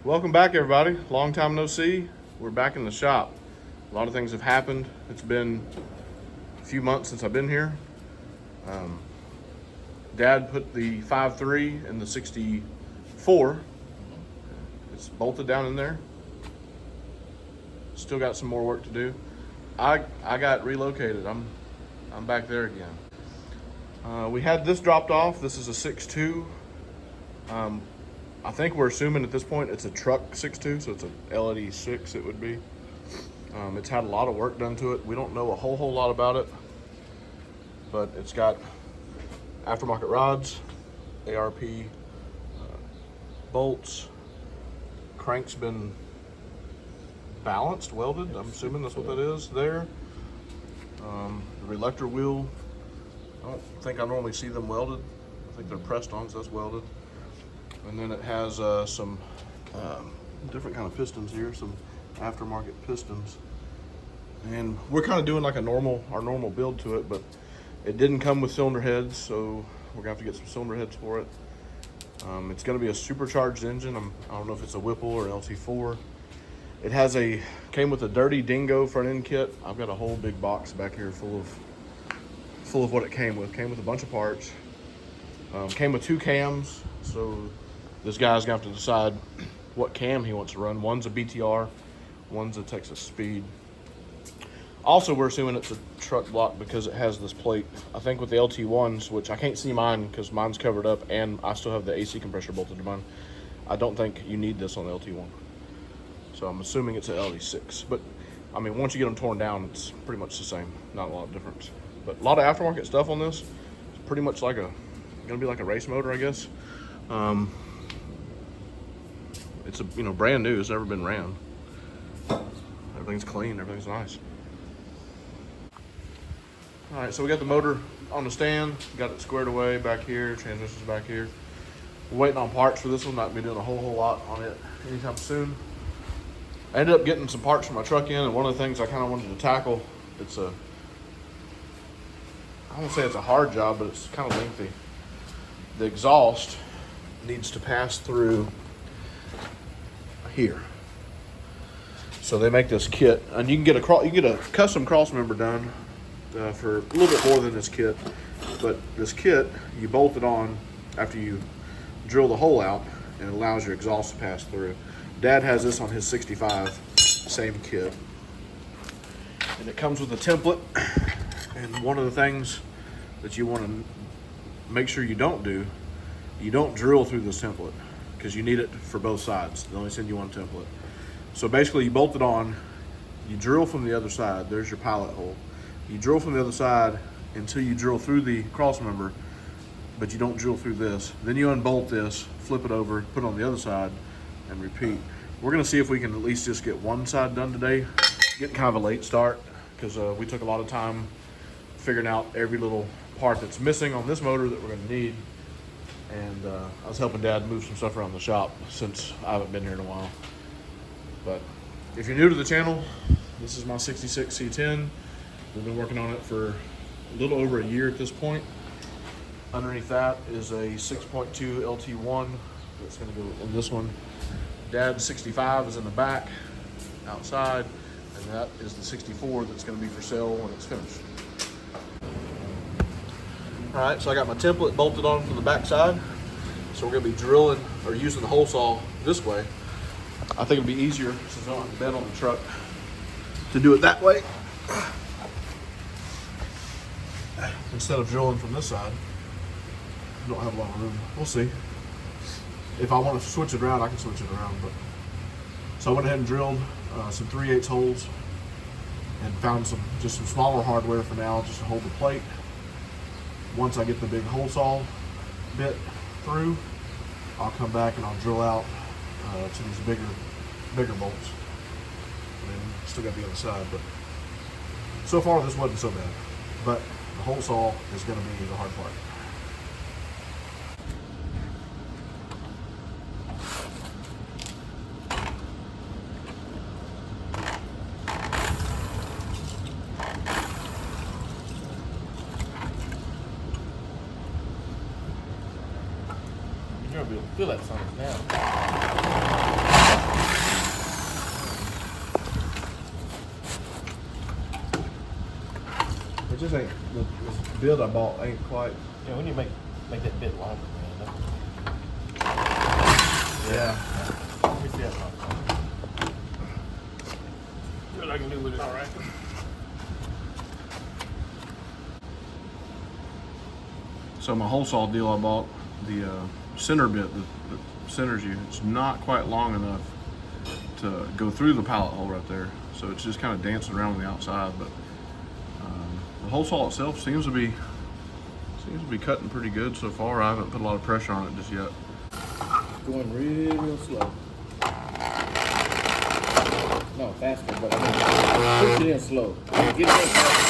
Welcome back, everybody. Long time no see. We're back in the shop. A lot of things have happened. It's been a few months since I've been here. Dad put the 5.3 in the 64. It's bolted down in there. Still got some more work to do. I got relocated. I'm back there again. We had this dropped off. This is a 6.2. I think we're assuming at this point it's a truck 6.2, so it's a LED 6 it would be. It's had a lot of work done to it. We don't know a whole lot about it, but it's got aftermarket rods, ARP bolts. Crank's been balanced, welded. I'm assuming that's what that is there. The reluctor wheel, I don't think I normally see them welded. I think they're pressed on, so that's welded. And then it has some different kind of pistons here, some aftermarket pistons. And we're kind of doing like our normal build to it, but it didn't come with cylinder heads, so we're gonna have to get some cylinder heads for it. It's gonna be a supercharged engine. I don't know if it's a Whipple or LT4. It came with a dirty dingo front end kit. I've got a whole big box back here full of what it came with. Came with a bunch of parts. Came with 2 cams, so this guy's gonna have to decide what cam he wants to run. One's a BTR, one's a Texas Speed. Also, we're assuming it's a truck block because it has this plate. I think with the LT1s, which I can't see mine because mine's covered up and I still have the AC compressor bolted to mine. I don't think you need this on the LT1. So I'm assuming it's an LT6. But I mean, once you get them torn down, it's pretty much the same. Not a lot of difference. But a lot of aftermarket stuff on this. It's pretty much like gonna be like a race motor, I guess. It's brand new. It's never been ran. Everything's clean. Everything's nice. All right, so we got the motor on the stand. Got it squared away back here. Transmission's back here. We're waiting on parts for this one. Not gonna be doing a whole lot on it anytime soon. I ended up getting some parts for my truck in, and one of the things I kind of wanted to tackle, I won't say it's a hard job, but it's kind of lengthy. The exhaust needs to pass through here. So they make this kit, and you can get a custom cross member done for a little bit more than this kit. But this kit, you bolt it on after you drill the hole out, and it allows your exhaust to pass through. Dad has this on his 65, same kit, and it comes with a template. And one of the things that you want to make sure you don't do, you don't drill through this template because you need it for both sides. They only send you one template. So basically you bolt it on, you drill from the other side. There's your pilot hole. You drill from the other side until you drill through the cross member, but you don't drill through this. Then you unbolt this, flip it over, put it on the other side, and repeat. We're gonna see if we can at least just get one side done today. Getting kind of a late start because we took a lot of time figuring out every little part that's missing on this motor that we're gonna need. And I was helping Dad move some stuff around the shop since I haven't been here in a while. But if you're new to the channel, this is my 66 C10. We've been working on it for a little over a year at this point. Underneath that is a 6.2 LT1 that's gonna go in this one. Dad's 65 is in the back, outside, and that is the 64 that's gonna be for sale when it's finished. All right, so I got my template bolted on from the back side. So we're gonna be drilling or using the hole saw this way. I think it'll be easier since I don't have to bed on the truck to do it that way instead of drilling from this side. I don't have a lot of room. We'll see. If I want to switch it around, I can switch it around. But so I went ahead and drilled some 3/8 holes and found some smaller hardware for now just to hold the plate. Once I get the big hole saw bit through, I'll come back and I'll drill out to these bigger bolts. And then still got the other side, but so far this wasn't so bad. But the hole saw is going to be the hard part. You're gonna be able to feel that something now. It just ain't, this build I bought ain't quite. Yeah, we need to make that bit longer, man. Yeah. Let me see that. See what I can do with it. All right. So my hole saw deal I bought, the center bit that centers you, it's not quite long enough to go through the pallet hole right there. So it's just kind of dancing around on the outside, but the hole saw itself seems to be cutting pretty good so far. I haven't put a lot of pressure on it just yet. Going real slow. No, faster, but I mean, push it in slow. Get it in faster.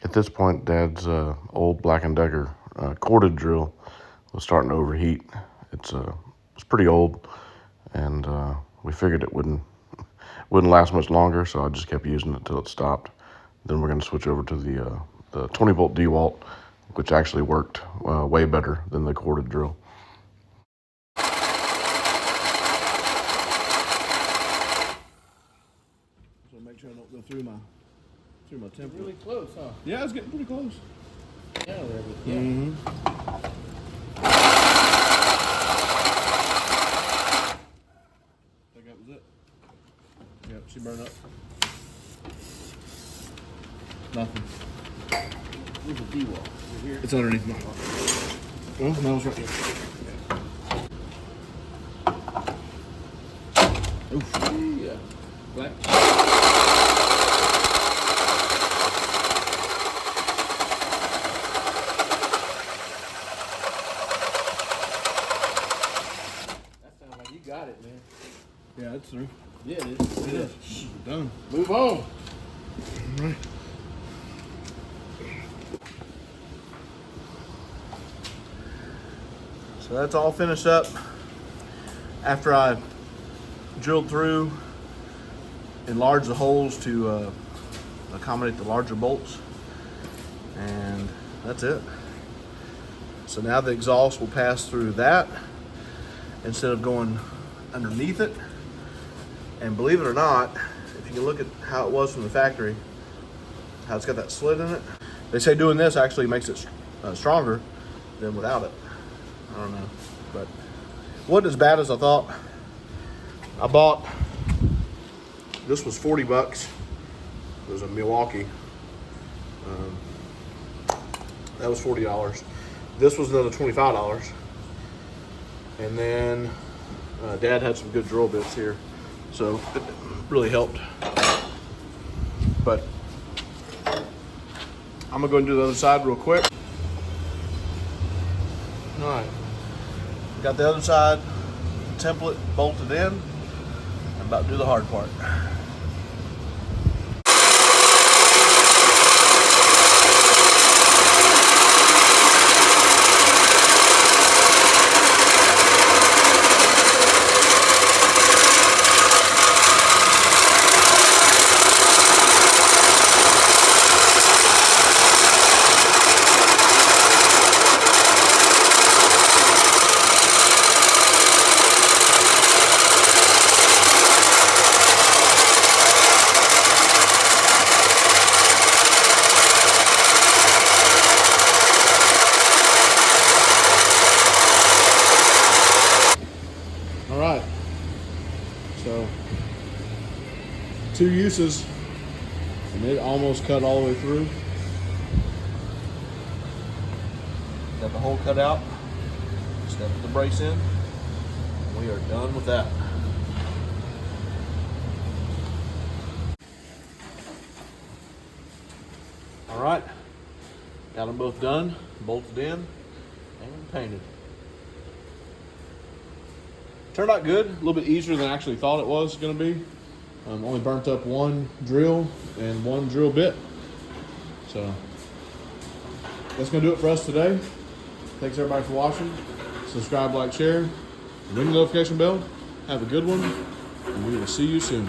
At this point, Dad's old Black & Decker corded drill was starting to overheat. It's pretty old, and we figured it wouldn't last much longer, so I just kept using it till it stopped. Then we're going to switch over to the 20-volt DeWalt, which actually worked way better than the corded drill. So make sure I don't go through my template. Really close, huh? Yeah, it's getting pretty close. Yeah, there we go. Mm-hmm. I think that was it. Yep, she burned up. Nothing. Where's the D-wall? Is it here? It's underneath my Oh, no, it's right here. Oof. Yeah. Black. Got it, man. Yeah, it's through. Yeah, it is. It is. We're done. Move on. All right. So that's all finished up after I drilled through, enlarged the holes to accommodate the larger bolts, and that's it. So now the exhaust will pass through that instead of going underneath it. And believe it or not, if you look at how it was from the factory, how it's got that slit in it, they say doing this actually makes it stronger than without it. I don't know, but it wasn't as bad as I thought. I bought, this was 40 bucks. It was a Milwaukee. That was $40. This was another $25. And then Dad had some good drill bits here, so it really helped. But I'm gonna go and do the other side real quick. All right, got the other side template bolted in. I'm about to do the hard part. All right, so 2 uses, and it almost cut all the way through. Got the hole cut out, step the brace in, and we are done with that. All right, got them both done, bolted in, and painted. Turned out good, a little bit easier than I actually thought it was gonna be. Only burnt up 1 drill and 1 drill bit. So that's gonna do it for us today. Thanks everybody for watching. Subscribe, like, share, ring the notification bell. Have a good one, and we will see you soon.